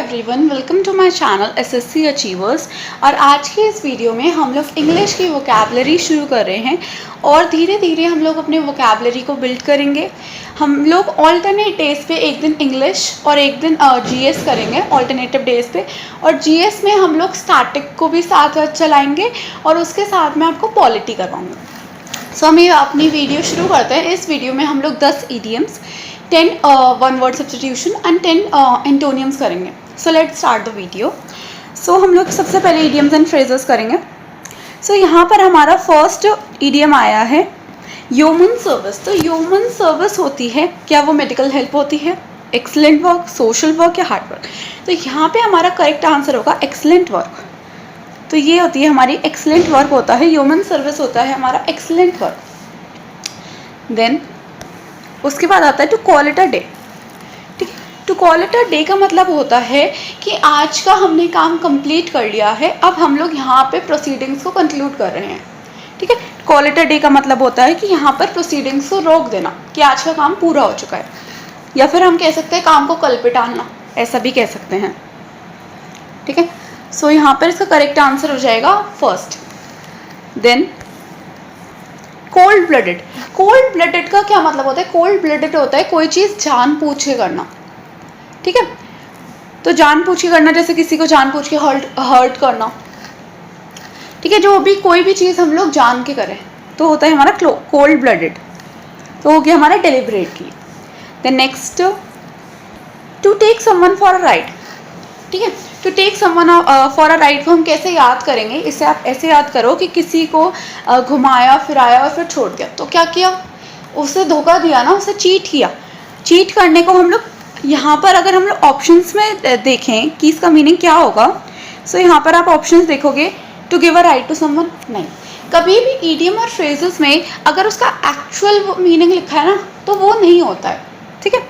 Everyone, welcome to my channel SSC achievers. और आज की इस वीडियो में हम लोग इंग्लिश की वोकैबलरी शुरू कर रहे हैं और धीरे धीरे हम लोग अपने वोकैबलरी को बिल्ड करेंगे। हम लोग ऑल्टरनेट डेज पे एक दिन इंग्लिश और एक दिन जीएस करेंगे ऑल्टरनेटिव डेज पे। और जीएस में हम लोग स्टैटिक को भी साथ साथ चलाएंगे और उसके साथ में आपको पॉलिटी करवाऊँगी। सो हम ये अपनी वीडियो शुरू करते हैं। इस वीडियो में हम लोग 10 idioms, 10 one word substitution and 10 antonyms करेंगे। So let's start the video. So हम लोग सबसे पहले ईडियम्स एंड फ्रेजेस करेंगे। सो यहाँ पर हमारा फर्स्ट ईडियम आया है ह्यूमन सर्विस। तो ह्यूमन सर्विस होती है, क्या वो मेडिकल हेल्प होती है, एक्सीलेंट वर्क, सोशल वर्क या हार्ड वर्क? तो यहाँ पे हमारा करेक्ट आंसर होगा एक्सीलेंट वर्क। तो ये होती है हमारी एक्सीलेंट वर्क होता है, ह्यूमन सर्विस होता है हमारा एक्सीलेंट वर्क। देन उसके बाद आता है to call it a day. ठीक है, to call it a day का मतलब होता है कि आज का हमने काम कंप्लीट कर लिया है, अब हम लोग यहाँ पे प्रोसीडिंग्स को कंक्लूड कर रहे हैं। ठीक है, कॉल इट अ डे का मतलब होता है कि यहाँ पर प्रोसीडिंग्स को रोक देना कि आज का काम पूरा हो चुका है, या फिर हम कह सकते हैं काम को कल पे टालना, ऐसा भी कह सकते हैं। ठीक है, सो यहाँ पर इसका करेक्ट आंसर हो जाएगा first. Then cold blooded. Cold blooded का क्या मतलब होता है? कोल्ड ब्लडेड होता है कोई चीज़ जानबूझ के करना। ठीक है, तो जानबूझ के करना, जैसे किसी को जानबूझ के हर्ट करना। ठीक है, जो भी कोई भी चीज़ हम लोग जान के करें तो होता है हमारा कोल्ड ब्लडेड। तो हो गया हमारा deliberately. Then next to take someone for a ride. ठीक है, to take someone for a ride को हम कैसे याद करेंगे? इसे आप ऐसे याद करो कि किसी को घुमाया फिराया और फिर छोड़ दिया, तो क्या किया? उसे धोखा दिया ना, उसे चीट किया। चीट करने को हम लोग यहाँ पर अगर हम लोग ऑप्शंस में देखें कि इसका मीनिंग क्या होगा, सो यहाँ पर आप ऑप्शंस देखोगे to give a right to someone, नहीं। कभी भी ईडियम और फ्रेजेस में अगर उसका एक्चुअल मीनिंग लिखा है ना तो वो नहीं होता है। ठीक है,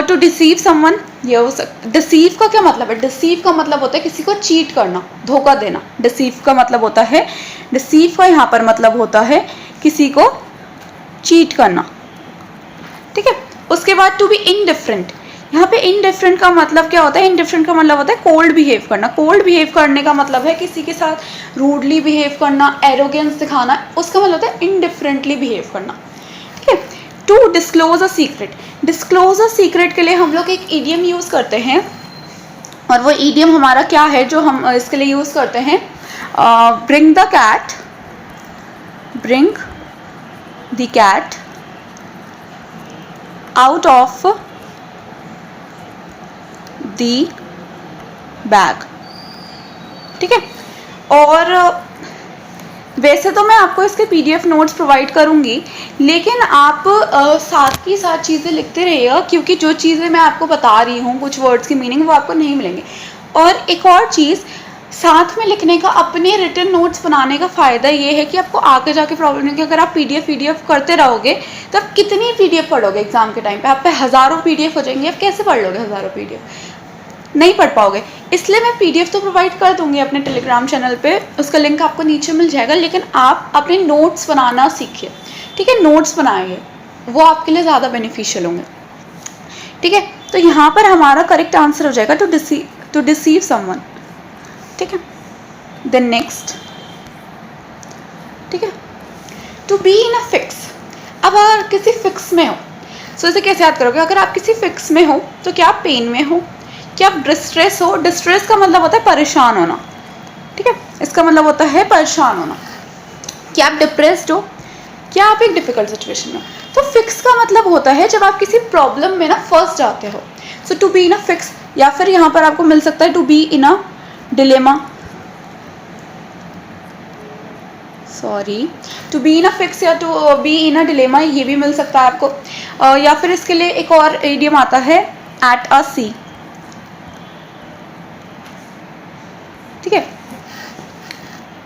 टू डिसीव समवन, ये हो सकता। डिसीव का क्या मतलब है? डिसीव का मतलब होता है किसी को चीट करना, धोखा देना। डिसीव का मतलब होता है, डिसीव का यहाँ पर मतलब होता है किसी को चीट करना। ठीक है, उसके बाद टू बी इनडिफरेंट। यहाँ पे इनडिफरेंट का मतलब क्या होता है? इनडिफरेंट का मतलब होता है कोल्ड बिहेव करना। कोल्ड बिहेव करने का मतलब है किसी के साथ रूडली बिहेव करना, एरोगेंस दिखाना, उसका मतलब होता है इनडिफरेंटली बिहेव करना। ठीक है, to disclose a secret. Disclose a secret के लिए हम लोग एक ईडियम यूज़ करते हैं, और वो ईडियम हमारा क्या है जो हम इसके लिए यूज़ करते हैं? Bring the cat, bring the cat out of the bag. ठीक है, और वैसे तो मैं आपको इसके पीडीएफ नोट्स प्रोवाइड करूंगी, लेकिन आप साथ ही साथ चीज़ें लिखते रहिएगा, क्योंकि जो चीज़ें मैं आपको बता रही हूँ, कुछ वर्ड्स की मीनिंग वो आपको नहीं मिलेंगे। और एक और चीज़, साथ में लिखने का, अपने रिटन नोट्स बनाने का फ़ायदा ये है कि आपको आगे जाके प्रॉब्लम नहीं कि अगर आप पीडीएफ करते रहोगे तो आप कितनी पीडीएफ पढ़ोगे? एग्जाम के टाइम पे आप पे हज़ारों पीडीएफ हो जाएंगे, आप कैसे पढ़ लोगे हज़ारों पीडीएफ? नहीं पढ़ पाओगे। इसलिए मैं पीडीएफ तो प्रोवाइड कर दूंगी अपने टेलीग्राम चैनल पे, उसका लिंक आपको नीचे मिल जाएगा, लेकिन आप अपने नोट्स बनाना सीखिए। ठीक है, नोट्स बनाइए, वो आपके लिए ज़्यादा बेनिफिशियल होंगे। ठीक है, तो यहाँ पर हमारा करेक्ट आंसर हो जाएगा टू डिसीव समवन। ठीक है, देन नेक्स्ट, ठीक है, to be in a fix. अब अगर किसी फिक्स में हो, सो इसे कैसे याद करोगे? अगर आप किसी फिक्स में हो तो क्या आप पेन में हो, क्या आप डिस्ट्रेस हो? डिस्ट्रेस का मतलब होता है परेशान होना। ठीक है, इसका मतलब होता है परेशान होना। क्या आप डिप्रेस्ड हो? क्या आप एक डिफिकल्ट सिचुएशन में हो? तो फिक्स का मतलब होता है जब आप किसी प्रॉब्लम में ना फंस जाते हो। So to be in a fix, या फिर यहाँ पर आपको मिल सकता है to be in a dilemma. Sorry, to be in a fix या to be in a dilemma, ये भी मिल सकता है आपको। या फिर इसके लिए एक और इडियम आता है एट अ सी। ठीक है,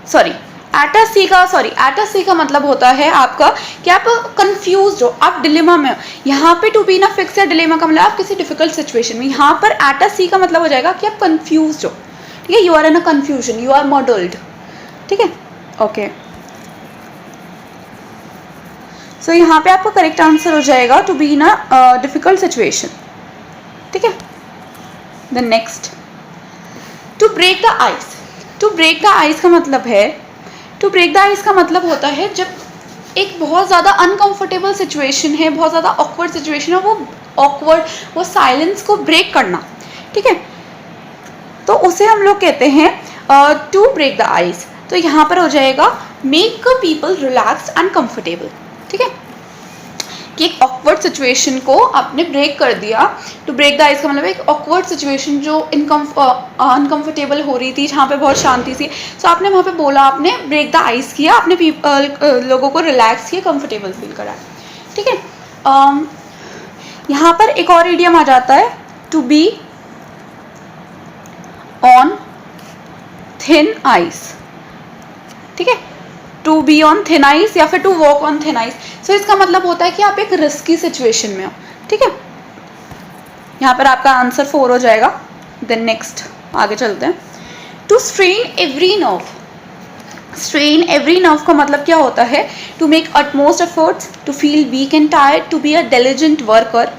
सॉरी, एट अ सी का मतलब होता है आपका कि आप कंफ्यूज हो, आप डिलेमा में हो। यहाँ पे to be in a fix या डिलेमा का मतलब आप किसी डिफिकल्ट सिचुएशन में। यहाँ पर एट अ सी का मतलब हो जाएगा कि आप कंफ्यूज हो। ठीक है, you are in a confusion, you are muddled. ठीक है, ओके, सो यहाँ पे आपका करेक्ट आंसर हो जाएगा to be in a difficult situation. ठीक है, then next, to break the ice. To break the ice का मतलब है, टू ब्रेक द आइस का मतलब होता है जब एक बहुत ज़्यादा अनकंफर्टेबल सिचुएशन है, बहुत ज़्यादा ऑकवर्ड सिचुएशन है, वो ऑकवर्ड, वो साइलेंस को ब्रेक करना, ठीक है, तो उसे हम लोग कहते हैं टू ब्रेक द आइस। तो यहाँ पर हो जाएगा make people relax and comfortable, ठीक है, कि एक ऑकवर्ड सिचुएशन को आपने ब्रेक कर दिया। टू ब्रेक द आइस का मतलब एक ऑकवर्ड सिचुएशन जो अनकंफर्टेबल हो रही थी, जहाँ पे बहुत शांति थी, तो आपने वहाँ पे बोला, आपने ब्रेक द आइस किया, आपने लोगों को रिलैक्स किया, कंफर्टेबल फील कराया, ठीक है। यहाँ पर एक और इडियम आ जाता है, to be on thin ice, ठीक है, to be on thin ice या फिर to walk on thin ice. So इसका मतलब होता है कि आप एक रिस्की सिचुएशन में हो, ठीक है। यहाँ पर आपका आंसर 4 हो जाएगा। देन नेक्स्ट आगे चलते हैं, to strain every nerve. Strain every nerve का मतलब क्या होता है, to make utmost efforts, to feel weak and tired, to be a diligent worker,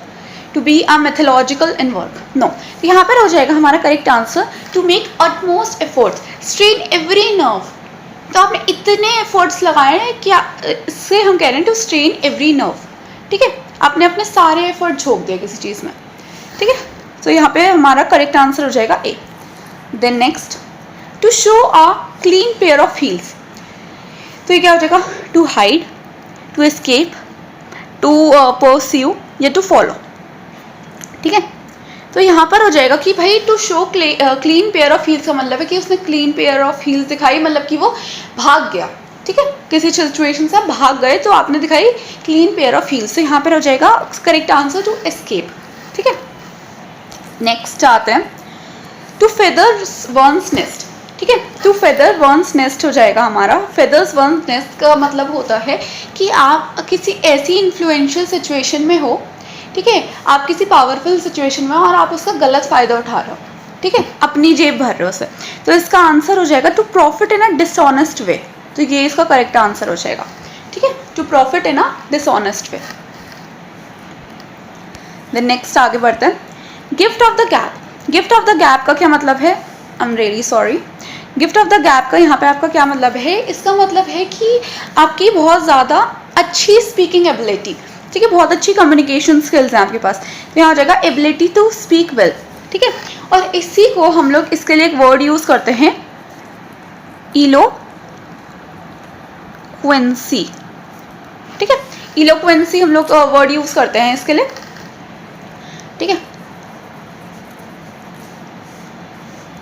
to be a methodological in work. No, तो यहाँ पर हो जाएगा हमारा correct answer to make utmost efforts, strain every nerve. तो आपने इतने एफर्ट्स लगाए हैं कि इससे हम कह रहे हैं टू स्ट्रेन एवरी नर्व, ठीक है, आपने अपने सारे एफर्ट झोंक दिए किसी चीज़ में, ठीक है। तो यहाँ पे हमारा करेक्ट आंसर हो जाएगा A. Then next, to show a clean pair of heels. तो ये क्या हो जाएगा, to hide, to escape, to pursue या टू फॉलो, ठीक है। तो यहाँ पर हो जाएगा कि भाई to show clean pair of heels का मतलब है कि उसने क्लीन पेयर ऑफ हील्स दिखाई, मतलब कि वो भाग गया, ठीक है, किसी सिचुएशन से भाग गए तो आपने दिखाई क्लीन पेयर ऑफ हील्स। तो यहाँ पर हो जाएगा करेक्ट आंसर टू एस्केप, ठीक है। नेक्स्ट आते हैं, टू फेदर वंस नेस्ट, ठीक है, टू फेदर वंस नेस्ट हो जाएगा हमारा। फेदर्स वंस नेस्ट का मतलब होता है कि आप किसी ऐसी इन्फ्लुएंशियल सिचुएशन में हो, ठीक है, आप किसी पावरफुल सिचुएशन में और आप उसका गलत फ़ायदा उठा रहे हो, ठीक है, अपनी जेब भर रहे हो उसे। तो इसका आंसर हो जाएगा to profit in a dishonest way. तो ये इसका करेक्ट आंसर हो जाएगा, ठीक है, to profit in a dishonest way. Then next आगे बढ़ते हैं, gift of the gap. Gift of the gap का क्या मतलब है, I am really sorry, gift of the gap का यहाँ पे आपका क्या मतलब है, इसका मतलब है कि आपकी बहुत ज़्यादा अच्छी स्पीकिंग एबिलिटी, ठीक है, बहुत अच्छी कम्युनिकेशन स्किल्स हैं आपके पास। तो यहाँ हो जाएगा एबिलिटी टू स्पीक वेल, ठीक है, और इसी को हम लोग इसके लिए एक वर्ड यूज़ करते हैं, इलोक्वेंसी, ठीक है, इलोक्वेंसी हम लोग वर्ड यूज़ करते हैं इसके लिए, ठीक है,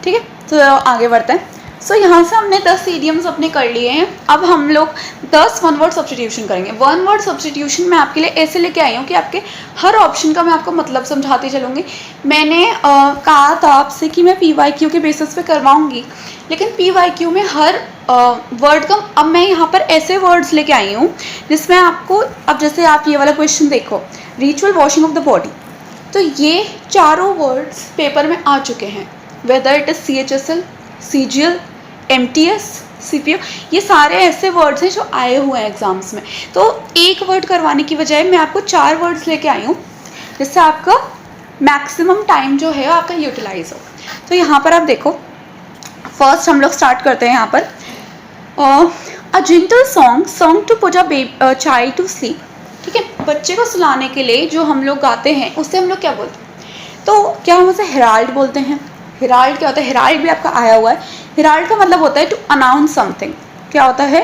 ठीक है। तो आगे बढ़ते हैं। सो यहाँ से हमने 10 इडियम्स अपने कर लिए हैं। अब हम लोग 10 वन वर्ड सब्स्टिट्यूशन करेंगे। वन वर्ड सब्स्टिट्यूशन मैं आपके लिए ऐसे लेके आई हूँ कि आपके हर ऑप्शन का मैं आपको मतलब समझाती चलूँगी। मैंने कहा था आपसे कि मैं PYQ के बेसिस पे करवाऊँगी, लेकिन PYQ में हर वर्ड का अब मैं यहाँ पर ऐसे वर्ड्स लेके आई हूँ जिसमें आपको, अब जैसे आप ये वाला क्वेश्चन देखो, ritual washing of the body, तो ये चारों वर्ड्स पेपर में आ चुके हैं, whether it is CHSL, CGL, MTS, CPO, ये सारे ऐसे वर्ड्स हैं जो आए हुए हैं एग्जाम्स में। तो एक वर्ड करवाने की बजाय मैं आपको 4 वर्ड्स लेके आई हूँ जिससे आपका मैक्सिमम टाइम जो है आपका यूटिलाइज हो। तो यहाँ पर आप देखो, फर्स्ट हम लोग स्टार्ट करते हैं यहाँ पर, a gentle song to put a child to sleep, ठीक है, बच्चे को सुलाने के लिए जो हम लोग गाते हैं उससे हम लोग क्या बोलते हैं, तो क्या हम उसे हेराल्ड बोलते हैं। हेराल्ड क्या होता है, हेराल्ड भी आपका आया हुआ है। हेराल्ड का मतलब होता है टू अनाउंस समथिंग, क्या होता है,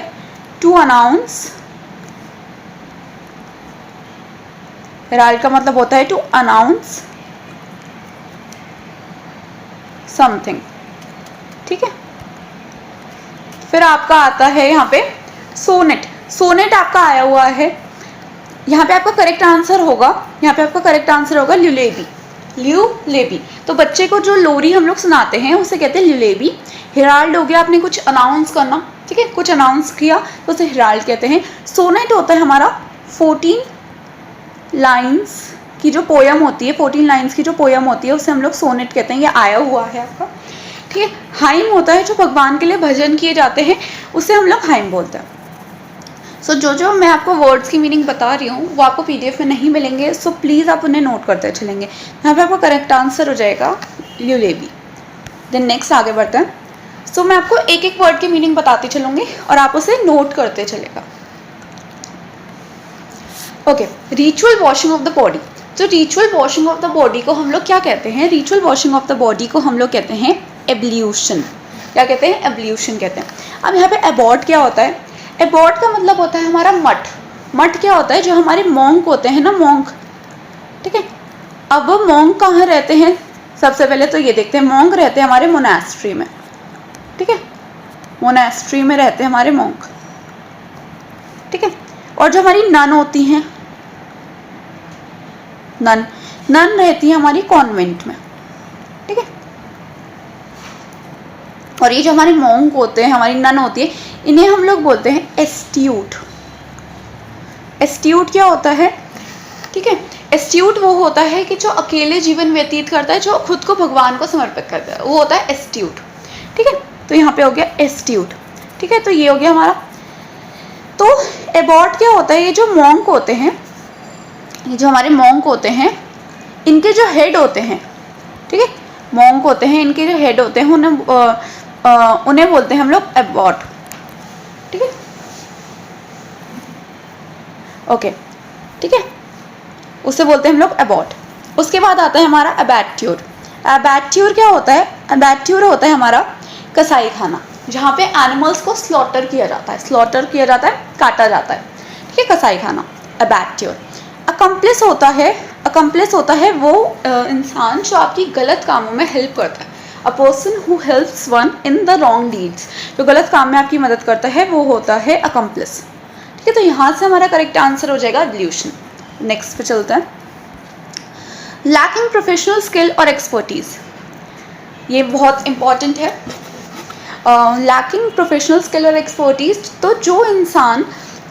टू अनाउंस, हेराल्ड का मतलब होता है टू अनाउंस समथिंग, ठीक है। फिर आपका आता है यहाँ पे सोनेट। सोनेट आपका आया हुआ है, यहाँ पे आपका करेक्ट आंसर होगा, यहाँ पे आपका करेक्ट आंसर होगा ल्यूलेबी, ल्यूलेबी। तो बच्चे को जो लोरी हम लोग सुनाते हैं उसे कहते हैं ल्यूलेबी। हेराल्ड हो गया आपने कुछ अनाउंस करना, ठीक है, कुछ अनाउंस किया तो उसे हेराल्ड कहते हैं। सोनेट होता है हमारा 14 लाइन्स की जो पोयम होती है, 14 लाइन्स की जो पोयम होती है उसे हम लोग सोनेट कहते हैं, ये आया हुआ है आपका, ठीक है। हाइम होता है जो भगवान के लिए भजन किए जाते हैं, उसे हम लोग हाइम बोलते हैं। सो जो मैं आपको वर्ड्स की मीनिंग बता रही हूँ वो आपको PDF में नहीं मिलेंगे, सो प्लीज़ आप उन्हें नोट करते चलेंगे। यहाँ पे आपका करेक्ट आंसर हो जाएगा ल्यूलेबी। देन नेक्स्ट आगे बढ़ते हैं। सो मैं आपको एक एक वर्ड की मीनिंग बताती चलूँगी और आप उसे नोट करते चलेगा। Okay, ritual washing of the body. तो ritual washing of the body को हम लोग क्या कहते हैं? Ritual washing of the body को हम लोग कहते हैं एब्ल्यूशन। क्या कहते हैं? एब्ल्यूशन कहते हैं। अब यहाँ पे एबॉट क्या होता है? एबॉट का मतलब होता है हमारा मठ। मठ क्या होता है? जो हमारे मॉन्क होते हैं ना, मॉन्क, ठीक है। अब मॉन्क कहाँ रहते हैं? सबसे पहले तो ये देखते हैं, मॉन्क रहते हैं हमारे मोनास्ट्री में, ठीक है। मोनास्ट्री में रहते हैं हमारे मॉन्क, ठीक है। और जो हमारी नन होती हैं, नन रहती है हमारी कॉन्वेंट में, ठीक है। और ये जो हमारे मॉन्क होते हैं, हमारी नन होती है, इन्हें हम लोग बोलते हैं एस्ट्यूट। एस्ट्यूट क्या होता है? ठीक है, एस्ट्यूट वो होता है कि जो अकेले जीवन व्यतीत करता है, जो खुद को भगवान को समर्पित करता है, वो होता है एस्ट्यूट, ठीक है। तो यहाँ पे हो गया एस्ट्यूट, ठीक है। तो ये हो गया हमारा। तो एबॉट क्या होता है? ये जो मॉन्क होते हैं, ये जो हमारे मॉन्क होते हैं, इनके जो हेड होते हैं, ठीक है, मॉन्क होते हैं, इनके जो हेड होते हैं उन्हें बोलते हैं हम लोग एबॉट, ठीक है। ओके, ठीक है, उसे बोलते हैं हम लोग एबॉट। उसके बाद आता है हमारा अबैट्योर। अबैट्योर क्या होता है? अबैट्योर होता है हमारा कसाई खाना, जहाँ पे एनिमल्स को स्लॉटर किया जाता है, काटा जाता है, ठीक है, कसाई खाना, अबैट्योर। अकम्प्लिस होता है वो इंसान जो आपकी गलत कामों में हेल्प करता है। A person who helps one in the wrong deeds, जो गलत काम में आपकी मदद करता है, वो होता है अकम्प्लिस, ठीक है। तो यहाँ से हमारा करेक्ट आंसर हो जाएगा एब्ल्यूशन। नेक्स्ट पे चलते हैं। लैकिंग प्रोफेशनल स्किल और एक्सपर्टीज, ये बहुत इंपॉर्टेंट है। लैकिंग प्रोफेशनल स्किल और एक्सपर्टीज, तो जो इंसान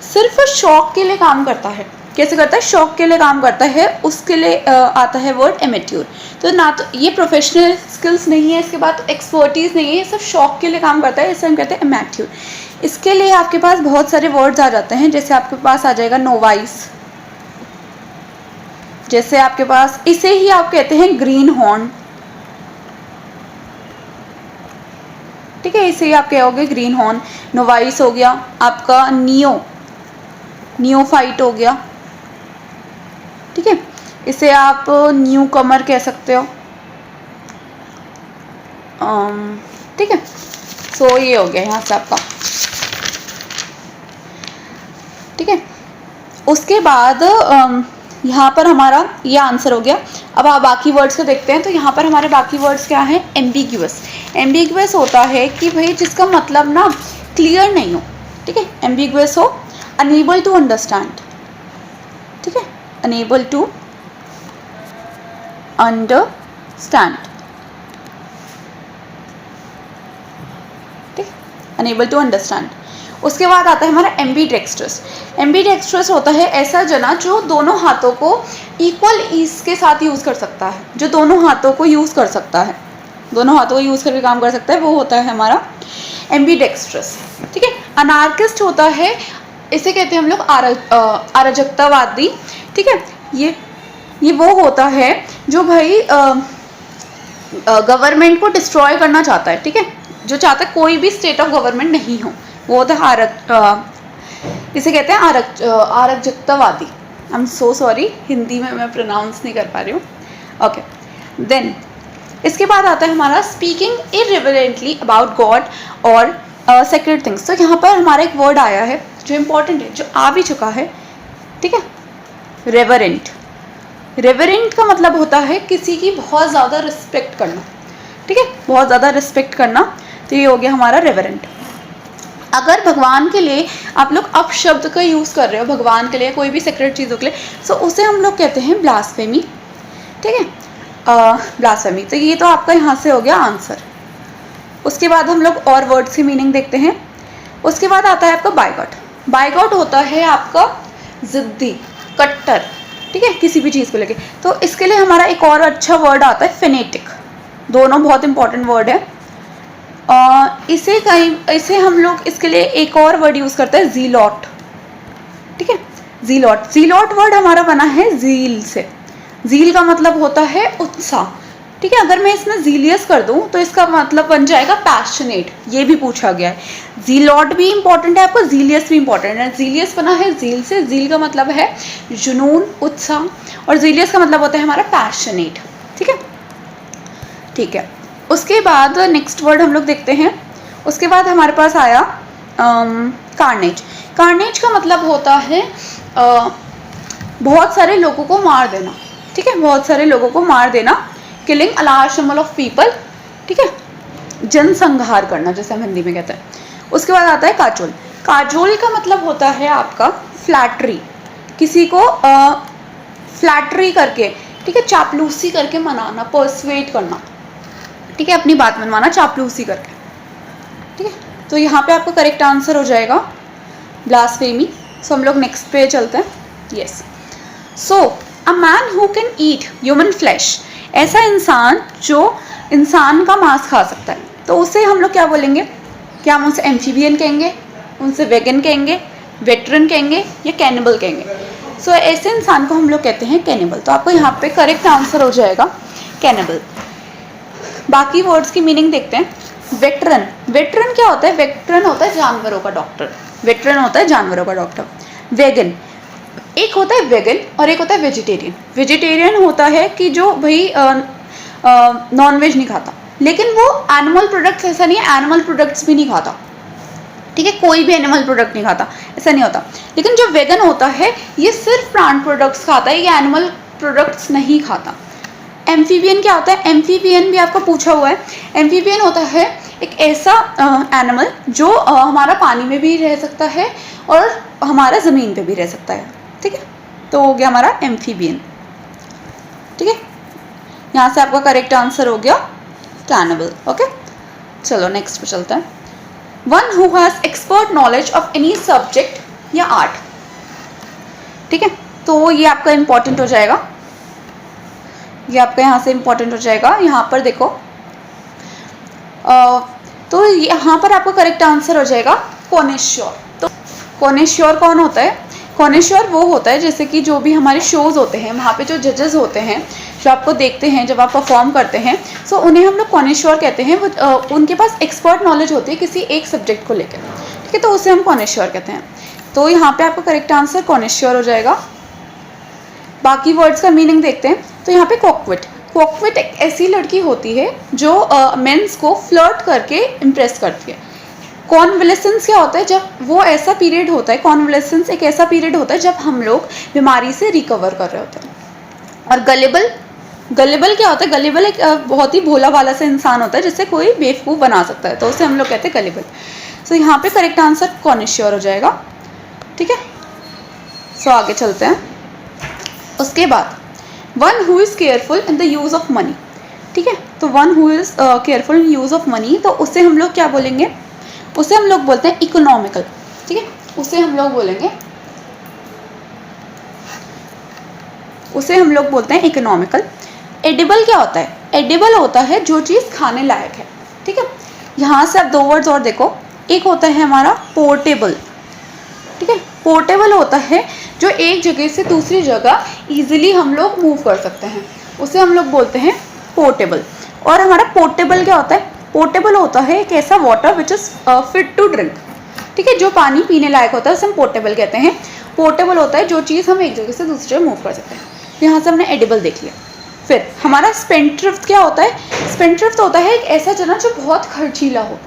सिर्फ शौक के लिए काम करता है, कैसे करता है? शौक के लिए काम करता है, उसके लिए आता है वर्ड एमेट्योर। तो ना तो ये प्रोफेशनल स्किल्स नहीं है, इसके बाद एक्सपर्टीज नहीं है, ये सब शौक के लिए काम करता है, इसे हम कहते हैं एमेट्योर। इसके लिए आपके पास बहुत सारे वर्ड्स आ जाते हैं, जैसे आपके पास आ जाएगा नोवाइस, जैसे आपके पास इसे ही आप कहते हैं ग्रीन हॉर्न, ठीक है, इसे ही आप कहोगे ग्रीन हॉर्न। नोवाइस हो गया आपका नियोफाइट हो गया, ठीक है, इसे आप न्यू कमर कह सकते हो, ठीक है। सो ये हो गया यहाँ से आपका, ठीक है। उसके बाद यहाँ पर हमारा ये आंसर हो गया। अब आप बाकी वर्ड्स को देखते हैं। तो यहाँ पर हमारे बाकी वर्ड्स क्या हैं? एम्बिग्यूअस। एम्बिग्यूअस होता है कि भाई जिसका मतलब ना क्लियर नहीं हो, ठीक है, एम्बिग्यूअस हो। अनेबल टू अंडरस्टैंड, ठीक है, अनेबल टू अंडरस्टैंड, ठीक, अनेबल टू अंडरस्टैंड। उसके बाद आता है हमारा एम्बीडेक्स्ट्रस। एम्बीडेक्स्ट्रस होता है ऐसा जना जो दोनों हाथों को इक्वल ईज के साथ यूज़ कर सकता है, जो दोनों हाथों को यूज़ कर सकता है, दोनों हाथों को यूज़ करके काम कर सकता है, वो होता है हमारा एम्बीडेक्स्ट्रस, ठीक है। अनार्किस्ट होता है, इसे कहते हैं हम लोग अराजकतावादी, ठीक है। ये वो होता है जो भाई गवर्नमेंट को डिस्ट्रॉय करना चाहता है, ठीक है, जो चाहता है कोई भी स्टेट ऑफ गवर्नमेंट नहीं हो, वो होता है इसे कहते हैं अराजकतावादी। I am so sorry, Hindi में मैं प्रोनाउंस नहीं कर पा रही हूँ। ओके, देन इसके बाद आता है हमारा स्पीकिंग इररिवरेंटली अबाउट गॉड और सेक्रेट थिंग्स। तो यहाँ पर हमारा एक वर्ड आया है जो इम्पोर्टेंट है, जो आ भी चुका है, ठीक है, रेवरेंट। रेवरेंट का मतलब होता है किसी की बहुत ज़्यादा रिस्पेक्ट करना, ठीक है, बहुत ज़्यादा रिस्पेक्ट करना। तो ये हो गया हमारा रेवरेंट। अगर भगवान के लिए आप लोग अपशब्द का यूज़ कर रहे हो, भगवान के लिए, कोई भी सेक्रेट चीज़ों के लिए, सो उसे हम लोग कहते हैं ब्लास्फेमी, ठीक है, ब्लास्फेमी। तो ये तो आपका यहाँ से हो गया आंसर। उसके बाद हम लोग और वर्ड्स की मीनिंग देखते हैं। उसके बाद आता है आपका बायगॉट। बायगॉट होता है आपका ज़िद्दी, कट्टर, ठीक है, किसी भी चीज़ को लेके। तो इसके लिए हमारा एक और अच्छा वर्ड आता है फेनेटिक। दोनों बहुत इंपॉर्टेंट वर्ड है। इसे हम लोग इसके लिए एक और वर्ड यूज़ करते हैं, ज़ीलॉट, ठीक है, ज़ीलॉट। ज़ीलॉट वर्ड हमारा बना है ज़ील से। ज़ील का मतलब होता है उत्साह, ठीक है। अगर मैं इसमें जीलियस कर दूं तो इसका मतलब बन जाएगा पैशनेट, ये भी पूछा गया है। जीलॉट भी इंपॉर्टेंट है आपको, जीलियस भी इंपॉर्टेंट है। जीलियस बना है जील से, जील का मतलब है जुनून, उत्साह, और जीलियस का मतलब होता है हमारा पैशनेट। ठीक है, ठीक है। उसके बाद नेक्स्ट वर्ड हम लोग देखते हैं। उसके बाद हमारे पास आया कार्नेज। कार्नेज का मतलब होता है बहुत सारे लोगों को मार देना। ठीक है, बहुत सारे लोगों को मार देना, killing a large number of people. ठीक है, जनसंहार करना जैसे हम हिंदी में कहते हैं। उसके बाद आता है काजोल। काजोल का मतलब होता है आपका फ्लैटरी, किसी को फ्लैटरी करके, ठीक है, चापलूसी करके मनाना, पर्सुएट करना, ठीक है, अपनी बात मनवाना चापलूसी करके। ठीक है, तो यहाँ पे आपका करेक्ट आंसर हो जाएगा ब्लास्फेमी। सो हम लोग नेक्स्ट पे चलते हैं। Yes, so a man who can eat human flesh, ऐसा इंसान जो इंसान का मांस खा सकता है, तो उसे हम लोग क्या बोलेंगे? क्या हम उसे एम्फीबियन कहेंगे, उनसे वेगन कहेंगे, वेटरन कहेंगे, या कैनिबल कहेंगे? सो ऐसे इंसान को हम लोग कहते हैं कैनिबल। तो आपको यहाँ पे करेक्ट आंसर हो जाएगा कैनिबल। बाकी वर्ड्स की मीनिंग देखते हैं। वेटरन, वेटरन क्या होता है? वेटरन होता है जानवरों का डॉक्टर, वेटरन होता है जानवरों का डॉक्टर। वेगन, एक होता है वेगन और एक होता है वेजिटेरियन। वेजिटेरियन होता है कि जो भाई नॉन वेज नहीं खाता, लेकिन वो एनिमल प्रोडक्ट्स, ऐसा नहीं है एनिमल प्रोडक्ट्स भी नहीं खाता, ठीक है, कोई भी एनिमल प्रोडक्ट नहीं खाता, ऐसा नहीं होता। लेकिन जो वेगन होता है ये सिर्फ प्लांट प्रोडक्ट्स खाता है, ये एनिमल प्रोडक्ट्स नहीं खाता। एम्फीबियन क्या होता है? एम्फीबियन भी आपका पूछा हुआ है। एम्फीबियन होता है एक ऐसा एनिमल जो हमारा पानी में भी रह सकता है और हमारा ज़मीन पे भी रह सकता है। ठीक है, तो हो गया हमारा एम्फीबियन। ठीक है, यहाँ से आपका करेक्ट आंसर हो गया कैनिबल। ओके, चलो नेक्स्ट पे चलते हैं। One who has expert knowledge of any subject या आर्ट। ठीक है, तो ये आपका इम्पॉर्टेंट हो जाएगा, ये आपका यहाँ से इम्पॉर्टेंट हो जाएगा। यहाँ पर देखो तो यहाँ पर आपका करेक्ट आंसर हो जाएगा कॉनेश्योर। तो कॉनेश्योर कौन होता है? कॉनेश्योर वो होता है जैसे कि जो भी हमारे शोज़ होते हैं वहाँ पे जो जजेस होते हैं, जो आपको देखते हैं जब आप परफॉर्म करते हैं, सो उन्हें हम लोग कॉनेश्योर कहते हैं। वो उनके पास एक्सपर्ट नॉलेज होती है किसी एक सब्जेक्ट को लेकर। ठीक है, तो उसे हम कॉनेश्योर कहते हैं। तो यहाँ पे आपका करेक्ट आंसर कॉनेश्योर हो जाएगा। बाकी वर्ड्स का मीनिंग देखते हैं। तो यहाँ पे कॉक्विट, कॉक्विट एक ऐसी लड़की होती है जो मेंस को फ्लर्ट करके इम्प्रेस करती है। कॉन्वलेसेंस क्या होता है? जब वो ऐसा पीरियड होता है, कॉन्वलेसेंस एक ऐसा पीरियड होता है जब हम लोग बीमारी से रिकवर कर रहे होते हैं। और गलेबल, गलेबल क्या होता है? गलेबल एक बहुत ही भोला भाला सा इंसान होता है जिससे कोई बेवकूफ़ बना सकता है, तो उसे हम लोग कहते हैं गलेबल। सो यहाँ पे करेक्ट आंसर कॉनेश्योर हो जाएगा। ठीक है, सो आगे चलते हैं। उसके बाद one who is careful in the use of money. ठीक है, तो one who is careful in use of money, तो उसे हम लोग क्या बोलेंगे? उसे हम लोग बोलते हैं इकोनॉमिकल। ठीक है, उसे हम लोग बोलेंगे, उसे हम लोग बोलते हैं इकोनॉमिकल। एडिबल क्या होता है? एडिबल होता है जो चीज़ खाने लायक है। ठीक है, यहाँ से आप दो वर्ड्स और देखो। एक होता है हमारा पोर्टेबल। ठीक है, पोर्टेबल होता है जो एक जगह से दूसरी जगह इजीली हम लोग मूव कर सकते हैं, उसे हम लोग बोलते हैं पोर्टेबल। और हमारा पोर्टेबल क्या होता है? पोर्टेबल होता है एक ऐसा water which is fit to drink. ठीक है, जो पानी पीने लायक होता है उसे हम पोर्टेबल कहते हैं। पोर्टेबल होता है जो चीज़ हम एक जगह से दूसरी जगह मूव कर सकते हैं। यहाँ से हमने एडिबल देख लिया। फिर हमारा स्पेंड्थ्रिफ्ट क्या होता है? स्पेंड्थ्रिफ्ट होता है एक ऐसा जना जो बहुत खर्चीला हो।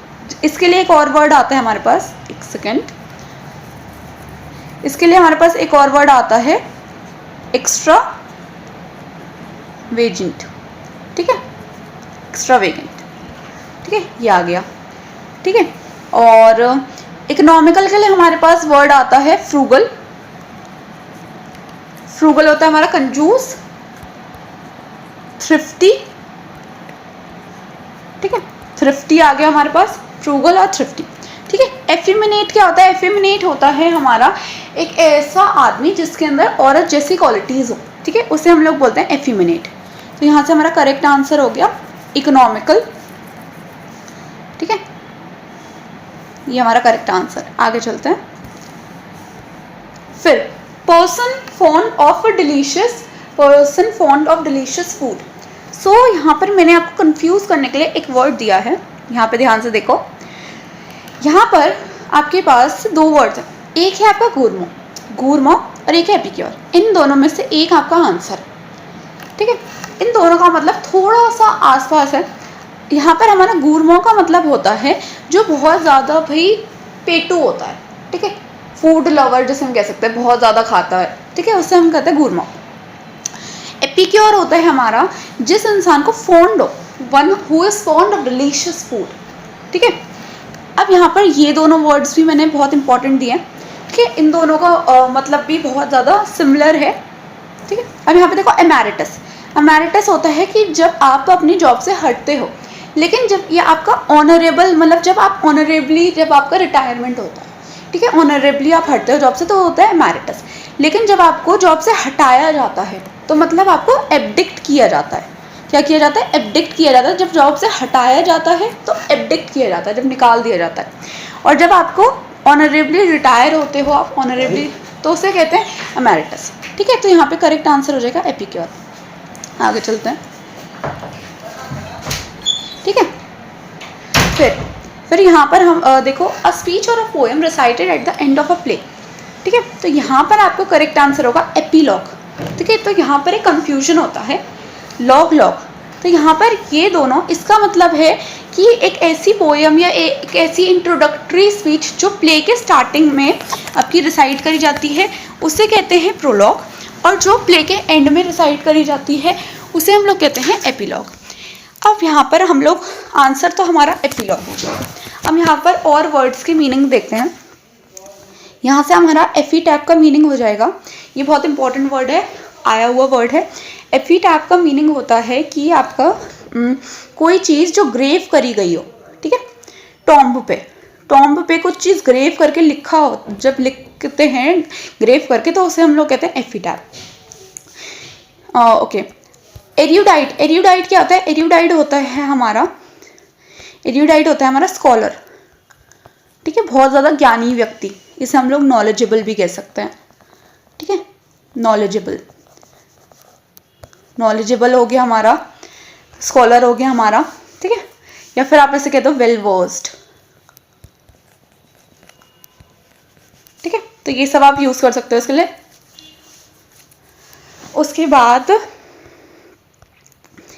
इसके लिए एक और वर्ड आता है हमारे पास, एक सेकेंड, इसके लिए हमारे पास एक और वर्ड आता है एक्स्ट्रा वेजेंट। ठीक है, एक्स्ट्रा वेजेंट। ठीक है, ये आ गया। ठीक है, और इकोनॉमिकल के लिए हमारे पास वर्ड आता है फ्रूगल। फ्रूगल होता है हमारा कंजूस, थ्रिफ्टी। ठीक है, थ्रिफ्टी आ गया हमारे पास, फ्रूगल और थ्रिफ्टी। ठीक है, एफिमिनेट क्या होता है? एफिमिनेट होता है हमारा एक ऐसा आदमी जिसके अंदर औरत जैसी क्वालिटीज़ हो। ठीक है, उसे हम लोग बोलते हैं एफिमिनेट। तो यहाँ से हमारा करेक्ट आंसर हो गया इकोनॉमिकल। ठीक है, ये हमारा करेक्ट आंसर। आगे चलते हैं। फिर person fond of delicious, person fond of delicious food. So यहाँ पर मैंने आपको कंफ्यूज करने के लिए एक वर्ड दिया है, यहाँ पे ध्यान से देखो। यहाँ पर आपके पास दो वर्ड्स हैं, एक है आपका घूर्मो, घूर्मो, और एक है एपिक्योर। इन दोनों में से एक आपका आंसर, ठीक है। इन दोनों का मतलब थोड़ा सा आसपास है। यहाँ पर हमारा घूर्मो का मतलब होता है जो बहुत ज़्यादा भाई पेटू होता है, ठीक है, फूड लवर जैसे हम कह सकते हैं, बहुत ज़्यादा खाता है, ठीक है, उससे हम कहते हैं घूर्मो। एपिक्योर होता है हमारा जिस इंसान को फॉन्ड हो, one who is fond of delicious food, ठीक है। अब यहाँ पर ये दोनों वर्ड्स भी मैंने बहुत इंपॉर्टेंट दिए हैं, ठीक है, इन दोनों का मतलब भी बहुत ज़्यादा सिमिलर है, ठीक है। अब यहाँ पे देखो एमेरिटस, एमेरिटस होता है कि जब आप अपनी जॉब से हटते हो, लेकिन जब ये आपका ऑनरेबल, मतलब जब आप ऑनरेबली, जब आपका रिटायरमेंट होता है, ठीक है, ऑनरेबली आप हटते हो जॉब से, तो होता है एमेरिटस। लेकिन जब आपको जॉब से हटाया जाता है तो मतलब आपको एब्डिक्ट किया जाता है। क्या किया जाता है? एब्डिक्ट किया जाता है। जब जॉब से हटाया जाता है तो एब्डिक्ट किया जाता है, जब निकाल दिया जाता है। और जब आपको ऑनरेबली रिटायर होते हो आप ऑनरेबली, तो उसे कहते हैं एमेरिटस, ठीक है। तो यहाँ पे करेक्ट आंसर हो जाएगा एपिक्योर। आगे चलते हैं, ठीक है। फिर यहाँ पर हम देखो, अ स्पीच और a poem recited at the end of a play, ठीक है। तो यहाँ पर आपको करेक्ट आंसर होगा एपीलॉग, ठीक है। तो यहाँ पर एक कंफ्यूजन होता है, लॉग लॉग। तो यहाँ पर ये दोनों, इसका मतलब है कि एक ऐसी पोएम या एक ऐसी इंट्रोडक्टरी स्पीच जो प्ले के स्टार्टिंग में आपकी रिसाइट करी जाती है उसे कहते हैं प्रोलॉग, और जो प्ले के एंड में रिसाइट करी जाती है उसे हम लोग कहते हैं एपीलॉग। अब यहाँ पर हम लोग, आंसर तो हमारा एपीलॉग हो गया। अब यहाँ पर और वर्ड्स की मीनिंग देखते हैं। यहाँ से हमारा एफी-टैप का मीनिंग हो जाएगा, ये बहुत इंपॉर्टेंट वर्ड है, आया हुआ वर्ड है। एफी-टैप का मीनिंग होता है कि आपका कोई चीज़ जो ग्रेव करी गई हो, ठीक है। टॉम्ब पे कुछ चीज़ ग्रेव करके लिखा हो, जब लिखते हैं ग्रेव करके, तो उसे हम लोग कहते हैं एफी-टैप। ओके। एरियोडाइट, एरियोडाइट क्या होता है? एरियोडाइट होता है हमारा स्कॉलर, ठीक है, बहुत ज़्यादा ज्ञानी व्यक्ति, इसे हम लोग नॉलेजेबल भी कह सकते हैं, ठीक है। नॉलेजेबल हो गया हमारा, स्कॉलर हो गया हमारा, ठीक है। या फिर आप इसे कहते हो वेल वर्स्ड, ठीक है। तो ये सब आप यूज़ कर सकते हो इसके लिए। उसके बाद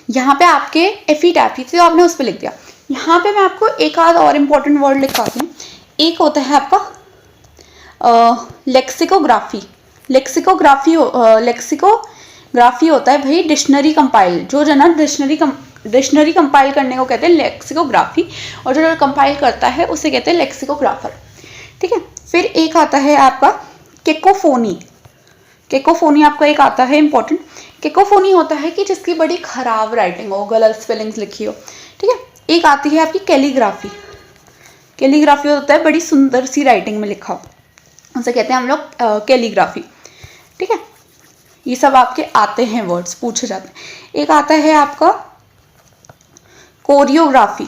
यहाँ पे आपके एफी-टैप ही थे, तो आपने उस पर लिख दिया। यहाँ पे मैं आपको एक आध और इम्पोर्टेंट वर्ड लिखाती हूँ। एक होता है आपका लेक्सिकोग्राफी। लेक्सिकोग्राफी होता है भाई डिक्शनरी कंपाइल, जो जना डिक्शनरी कंपाइल करने को कहते हैं लेक्सिकोग्राफी, और जो कंपाइल करता है उसे कहते हैं लेक्सिकोग्राफर, ठीक है। फिर एक आता है आपका केकोफोनी। केकोफोनी आपका एक आता है इंपॉर्टेंट। केकोफोनी होता है कि जिसकी बड़ी खराब राइटिंग हो, गलत स्पेलिंग्स लिखी हो, ठीक है। एक आती है आपकी कैलीग्राफी। कैलीग्राफी होता है बड़ी सुंदर सी राइटिंग में लिखा हो, उसे कहते हैं हम लोग कैलीग्राफी, ठीक है। ये सब आपके आते हैं वर्ड्स, पूछे जाते हैं। एक आता है आपका कोरियोग्राफी,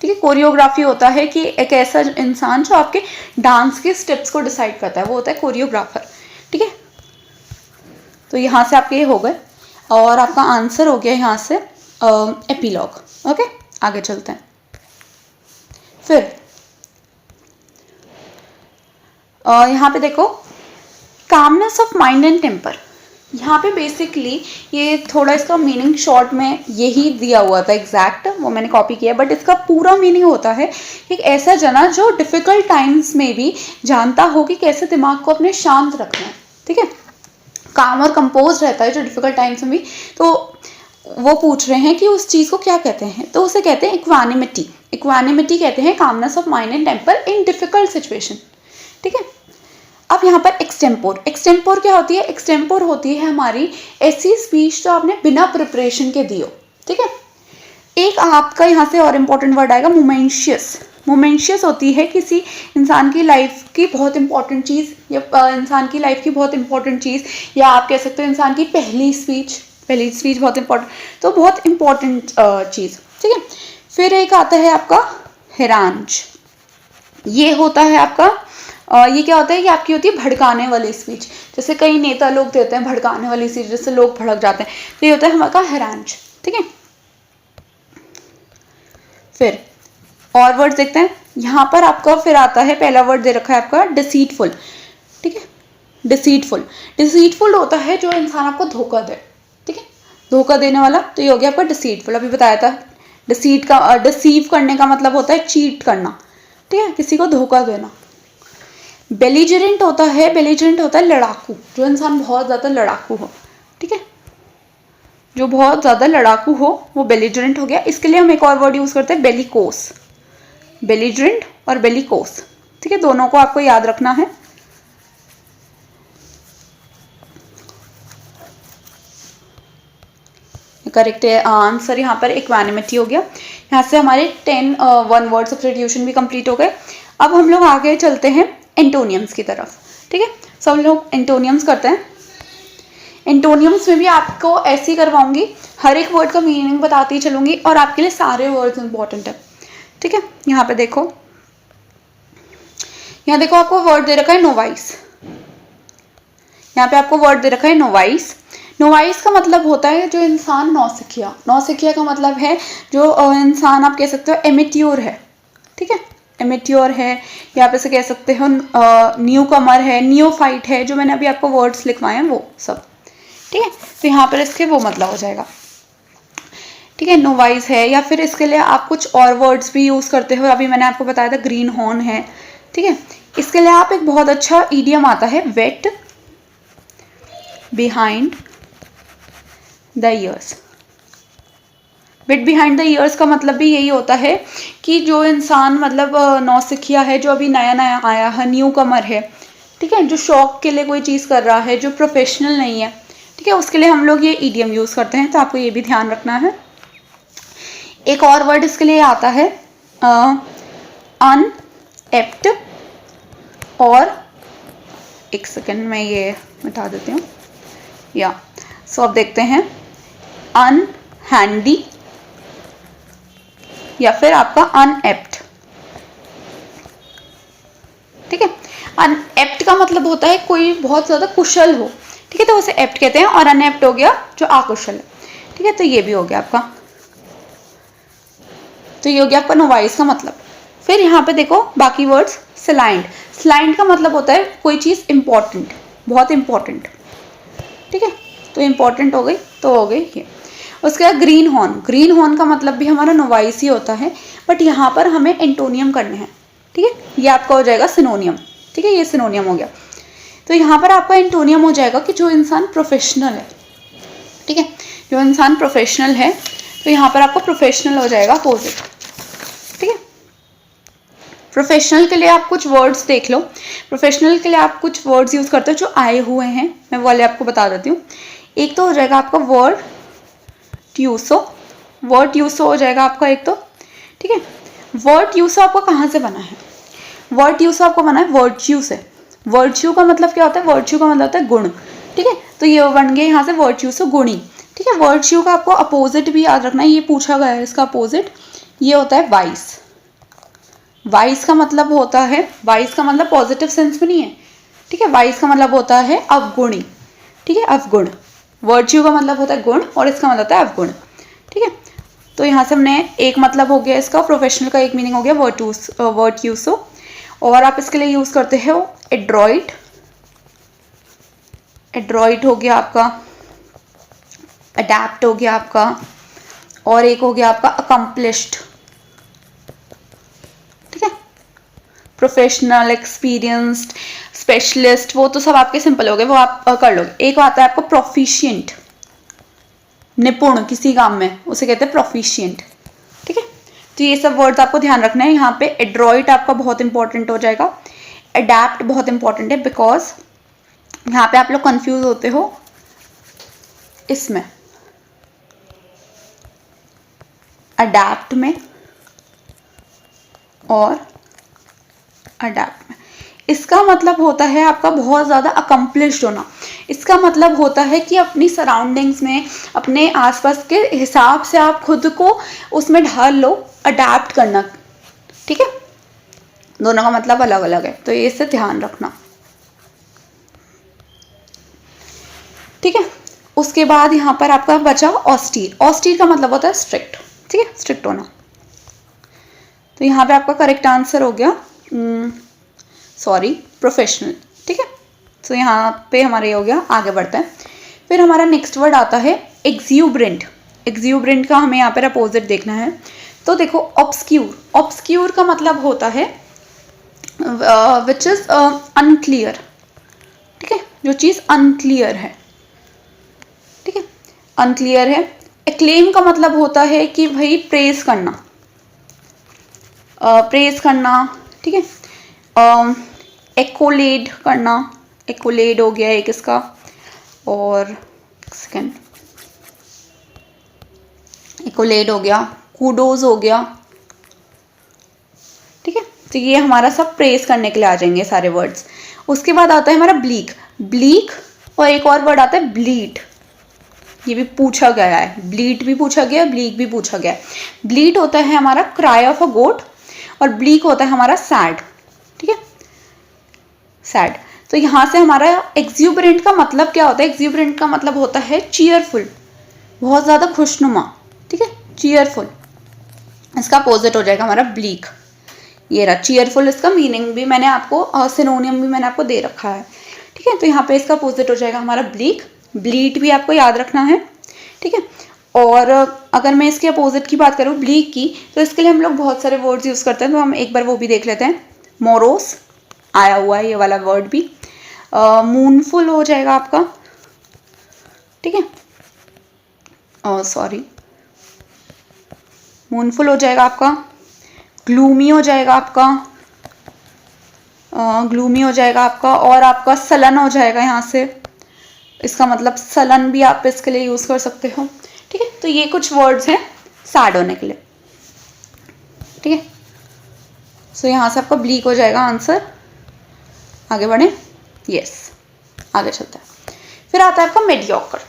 ठीक है। कोरियोग्राफी होता है कि एक ऐसा इंसान जो आपके डांस के स्टेप्स को डिसाइड करता है, वो होता है कोरियोग्राफर, ठीक है। तो यहाँ से आपके ये हो गए, और आपका आंसर हो गया यहाँ से एपीलॉग। ओके, आगे चलते हैं। फिर यहाँ पे देखो, calmness of mind and temper. यहाँ पे बेसिकली ये थोड़ा इसका मीनिंग शॉर्ट में यही दिया हुआ था एग्जैक्ट, वो मैंने कॉपी किया, बट इसका पूरा मीनिंग होता है एक ऐसा जना जो डिफ़िकल्ट टाइम्स में भी जानता हो कि कैसे दिमाग को अपने शांत रखना है, ठीक है। काम और कंपोज रहता है जो डिफ़िकल्ट टाइम्स में भी। तो वो पूछ रहे हैं कि उस चीज़ को क्या कहते हैं, तो उसे कहते हैं इक्वानिमिटी। इक्वानिमिटी कहते हैं calmness of mind and temper in difficult situation, ठीक है। अब यहाँ पर एक्सटेम्पोर। एक्सटेम्पोर क्या होती है? एक्सटेम्पोर होती है हमारी ऐसी स्पीच जो आपने बिना प्रिपरेशन के दी हो, ठीक है। एक आपका यहाँ से और इम्पोर्टेंट वर्ड आएगा मोमेंशियस। मोमेंशियस होती है किसी इंसान की लाइफ की बहुत इंपॉर्टेंट चीज़, या इंसान की लाइफ की बहुत इंपॉर्टेंट चीज़, या आप कह सकते हो इंसान की पहली स्पीच बहुत इंपॉर्टेंट, तो बहुत इंपॉर्टेंट चीज़, ठीक है। फिर एक आता है आपका हेरांज। ये होता है आपका ये क्या होता है कि आपकी होती है भड़काने वाली स्पीच, जैसे कई नेता लोग देते हैं भड़काने वाली स्पीच, जिससे लोग भड़क जाते हैं, तो ये होता है हमारा हेरांज, ठीक है। फिर और वर्ड देखते हैं। यहाँ पर आपका फिर आता है, पहला वर्ड दे रखा है आपका डिसीटफुल। ठीक है, डिसीटफुल। डिसीटफुल होता है जो इंसान आपको धोखा दे। ठीक है, धोखा देने वाला, तो ये हो गया आपका डिसीटफुल। अभी बताया था डिसीव करने का मतलब होता है चीट करना। ठीक है, किसी को धोखा देना। बेलिजरेंट होता है, बेलिजरेंट होता है लड़ाकू, जो इंसान बहुत ज़्यादा लड़ाकू हो। ठीक है, जो बहुत ज़्यादा लड़ाकू हो वो बेलिजरेंट हो गया। इसके लिए हम एक और वर्ड यूज़ करते हैं बेलिकोस। बेलिजरेंट और बेलिकोस। ठीक है, दोनों को आपको याद रखना है। करेक्ट है आंसर यहाँ पर इक्वानिमिटी हो गया। यहाँ से हमारे 10 वन वर्ड सब्स्टिट्यूशन भी कंप्लीट हो गए। अब हम लोग आगे चलते हैं एंटोनियम्स की तरफ। ठीक है, सब लोग एंटोनियम्स करते हैं। एंटोनियम्स में भी आपको ऐसे ही करवाऊंगी, हर एक वर्ड का मीनिंग बताती चलूंगी और आपके लिए सारे वर्ड्स इंपॉर्टेंट है। ठीक है, यहाँ पे देखो, यहाँ देखो आपको वर्ड दे रखा है नोवाइस। यहाँ पे आपको वर्ड दे रखा है नोवाइस। नोवाइस का मतलब होता है जो इंसान नौसिखिया। नौसिखिया का मतलब है जो इंसान आप कह सकते हो एमेट्योर है। ठीक है, एमेट्योर है, या पे से कह सकते हो न्यू कमर है, नियोफाइट है, जो मैंने अभी आपको वर्ड्स लिखवाए हैं वो सब। ठीक है, तो यहाँ पर इसके वो मतलब हो जाएगा। ठीक है, नोवाइस है, या फिर इसके लिए आप कुछ और वर्ड्स भी यूज़ करते हो। अभी मैंने आपको बताया था ग्रीन हॉर्न है। ठीक है, इसके लिए आप एक बहुत अच्छा ईडियम आता है, wet behind the ears. Wet behind the ears का मतलब भी यही होता है कि जो इंसान मतलब नौसिखिया है, जो अभी नया नया आया है, न्यू कमर है। ठीक है, जो शौक के लिए कोई चीज़ कर रहा है, जो प्रोफेशनल नहीं है। ठीक है, उसके लिए हम लोग ये ईडियम यूज़ करते हैं, तो आपको ये भी ध्यान रखना है। एक और वर्ड इसके लिए आता है अनएप्ट, और एक सेकेंड में ये मिटा देती हूँ, या सो अब देखते हैं अनहैंडी या फिर आपका अनएप्ट। ठीक है, अनएप्ट का मतलब होता है कोई बहुत ज़्यादा कुशल हो। ठीक है, तो उसे एप्ट कहते हैं, और अनएप्ट हो गया जो अकुशल है। ठीक है, तो ये भी हो गया आपका, तो ये हो गया आपका नोवाइस का मतलब। फिर यहाँ पे देखो बाकी वर्ड्स। स्लाइंड। स्लाइंड का मतलब होता है कोई चीज़ इंपॉर्टेंट, बहुत इंपॉर्टेंट। ठीक है, तो इंपॉर्टेंट हो गई, तो हो गई ये। उसके बाद ग्रीन हॉर्न। ग्रीन हॉर्न का मतलब भी हमारा नोवाइस ही होता है, बट यहाँ पर हमें एंटोनियम करने हैं। ठीक है, ये आपका हो जाएगा सिनोनियम। ठीक है, ये सिनोनियम हो गया। तो यहाँ पर आपका एंटोनियम हो जाएगा कि जो इंसान प्रोफेशनल है। ठीक है, जो इंसान प्रोफेशनल है, तो यहाँ पर आपका प्रोफेशनल हो जाएगा अपोजिट। ठीक है, प्रोफेशनल के लिए आप कुछ वर्ड्स देख लो। प्रोफेशनल के लिए आप कुछ वर्ड्स यूज़ करते हो जो आए हुए हैं, मैं वाले आपको बता देती हूँ। एक तो हो जाएगा आपका वर्ड ट्यूसो। वर्ड ट्यूसो हो जाएगा आपका एक तो। ठीक है, वर्ड ट्यूसो आपका कहाँ से बना है? वर्ड ट्यूसो आपको बना है वर्च्यू से। वर्च्यू का मतलब क्या होता है? वर्च्यू का मतलब होता है गुण। ठीक है, तो ये बन गया यहाँ से वर्ड ट्यूसो गुणी। ठीक है, वर्च्यू का आपको अपोजिट भी याद रखना है, ये पूछा गया है इसका अपोजिट, ये होता है वाइस। वाइस का मतलब होता है, वाइस का मतलब पॉजिटिव सेंस में नहीं है। ठीक है, वाइस का मतलब होता है अवगुणी। ठीक है, अवगुण। वर्च्यू का मतलब होता है गुण और इसका मतलब होता है अवगुण। ठीक है, तो यहाँ से हमने एक मतलब हो गया इसका, प्रोफेशनल का एक मीनिंग हो गया वर्ड यूसो। और आप इसके लिए यूज करते हो एड्रॉइट। एड्रॉइट हो गया आपका, अडैप्ट हो गया आपका, और एक हो गया आपका अकम्पलिश्ड। ठीक है, प्रोफेशनल, एक्सपीरियंस्ड, स्पेशलिस्ट, वो तो सब आपके सिंपल हो गए, वो आप कर लोगे। एक आता है आपको प्रोफिशिएंट, निपुण किसी काम में, उसे कहते हैं प्रोफिशिएंट। ठीक है, तो ये सब वर्ड्स आपको ध्यान रखना है। यहाँ पे एड्रॉइट आपका बहुत इंपॉर्टेंट हो जाएगा, अडैप्ट बहुत इंपॉर्टेंट है, बिकॉज यहाँ पे आप लोग कंफ्यूज होते हो इसमें, अडैप्ट में और अडैप्ट में। इसका मतलब होता है आपका बहुत ज़्यादा अकम्पलिश्ड होना। इसका मतलब होता है कि अपनी सराउंडिंग्स में, अपने आसपास के हिसाब से आप खुद को उसमें ढाल लो, अडैप्ट करना। ठीक है, दोनों का मतलब अलग अलग है, तो ये इससे ध्यान रखना। ठीक है, उसके बाद यहाँ पर आपका बचा ऑस्टीर। ऑस्टीर का मतलब होता है स्ट्रिक्ट, ठीक है, स्ट्रिक्ट होना। तो यहाँ पे आपका करेक्ट आंसर हो गया सॉरी प्रोफेशनल, ठीक है। तो यहाँ पे हमारा ये हो गया। आगे बढ़ते हैं। फिर हमारा नेक्स्ट वर्ड आता है एक्सियुब्रेंट। एक्सियुब्रेंट का हमें यहाँ पर अपोजिट देखना है। तो देखो ऑब्सक्यूर। ऑब्सक्यूर का मतलब होता है विच इज अनक्लियर, ठीक है, जो चीज़ अनक्लियर है, ठीक है, अनक्लियर है। एक्लेम का मतलब होता है कि भाई प्रेज करना, प्रेज करना, ठीक है। एक्कोलेड करना, एक्कोलेड हो गया एक इसका। और सेकेंड एक्कोलेड हो गया, कूडोज हो गया, ठीक है। तो ये हमारा सब प्रेज करने के लिए आ जाएंगे सारे वर्ड्स। उसके बाद आता है हमारा ब्लीक। ब्लीक और एक और वर्ड आता है ब्लीट। ये भी पूछा गया है, ब्लीट भी पूछा गया है, ब्लीक भी पूछा गया है। ब्लीट होता है हमारा क्राई ऑफ अ गोट और ब्लीक होता है हमारा सैड, ठीक है, सैड। तो यहाँ से हमारा एक्सियुब्रेंट का मतलब क्या होता है? एक्सियुब्रेंट का मतलब होता है चीयरफुल, बहुत ज़्यादा खुशनुमा, ठीक है, चीयरफुल। इसका अपोजिट हो जाएगा हमारा ब्लीक। ये रहा चीयरफुल, इसका मीनिंग भी मैंने आपको, सिनोनियम भी मैंने आपको दे रखा है, ठीक है। तो यहाँ पे इसका अपोजिट हो जाएगा हमारा ब्लीक। ब्लीट भी आपको याद रखना है, ठीक है। और अगर मैं इसके अपोजिट की बात करूँ ब्लीक की, तो इसके लिए हम लोग बहुत सारे वर्ड्स यूज़ करते हैं, तो हम एक बार वो भी देख लेते हैं। मोरोस आया हुआ है ये वाला वर्ड भी। मूनफुल हो जाएगा आपका, ठीक है, सॉरी, मूनफुल हो जाएगा आपका। ग्लूमी हो जाएगा आपका, ग्लूमी हो जाएगा आपका। और आपका सलन हो जाएगा यहाँ से, इसका मतलब सलन भी आप इसके लिए यूज़ कर सकते हो, ठीक है। तो ये कुछ वर्ड्स हैं सैड होने के लिए, ठीक है। सो यहाँ से आपका ब्लीक हो जाएगा आंसर। आगे बढ़े, यस, आगे चलते हैं। फिर आता है आपका मेडियोकर।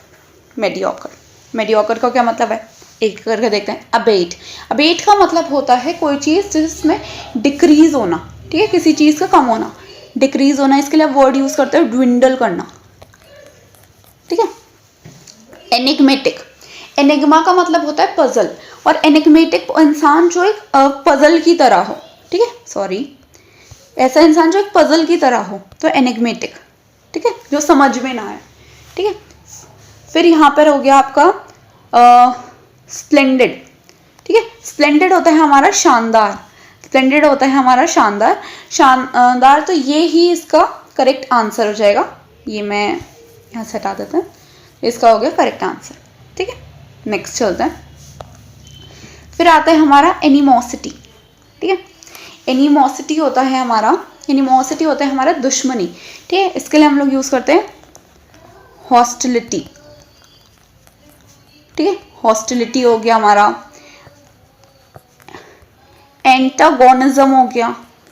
मेडियोकर, मेडियोकर का क्या मतलब है, एक करके देखते हैं। अबेट। अबेट का मतलब होता है कोई चीज़ जिसमें डिक्रीज होना, ठीक है, किसी चीज़ का कम होना, डिक्रीज होना। इसके लिए वर्ड यूज़ करते हैं ड्विंडल करना, ठीक है। एनिग्मेटिक। एनिग्मा का मतलब होता है पजल, और एनिग्मेटिक इंसान जो एक पजल की तरह हो, ठीक है, सॉरी, ऐसा इंसान जो एक पजल की तरह हो, तो एनिग्मेटिक, ठीक है, जो समझ में ना आए, ठीक है। फिर यहाँ पर हो गया आपका स्प्लेंडेड, ठीक है। स्प्लेंडेड होता है हमारा शानदार, स्प्लेंडेड होता है हमारा शानदार, शानदार। तो ये ही इसका करेक्ट आंसर हो जाएगा। ये मैं यहाँ से हटा देते हैं, इसका हो गया करेक्ट आंसर, ठीक है। नेक्स्ट चलते हैं। फिर आता है हमारा एनिमोसिटी, ठीक है। एनिमोसिटी होता है हमारा, एनिमोसिटी होता है हमारा दुश्मनी, ठीक है। इसके लिए हम लोग यूज़ करते हैं हॉस्टिलिटी, ठीक है, हॉस्टिलिटी हो गया हमारा। एंटागोनिज्म हो गया,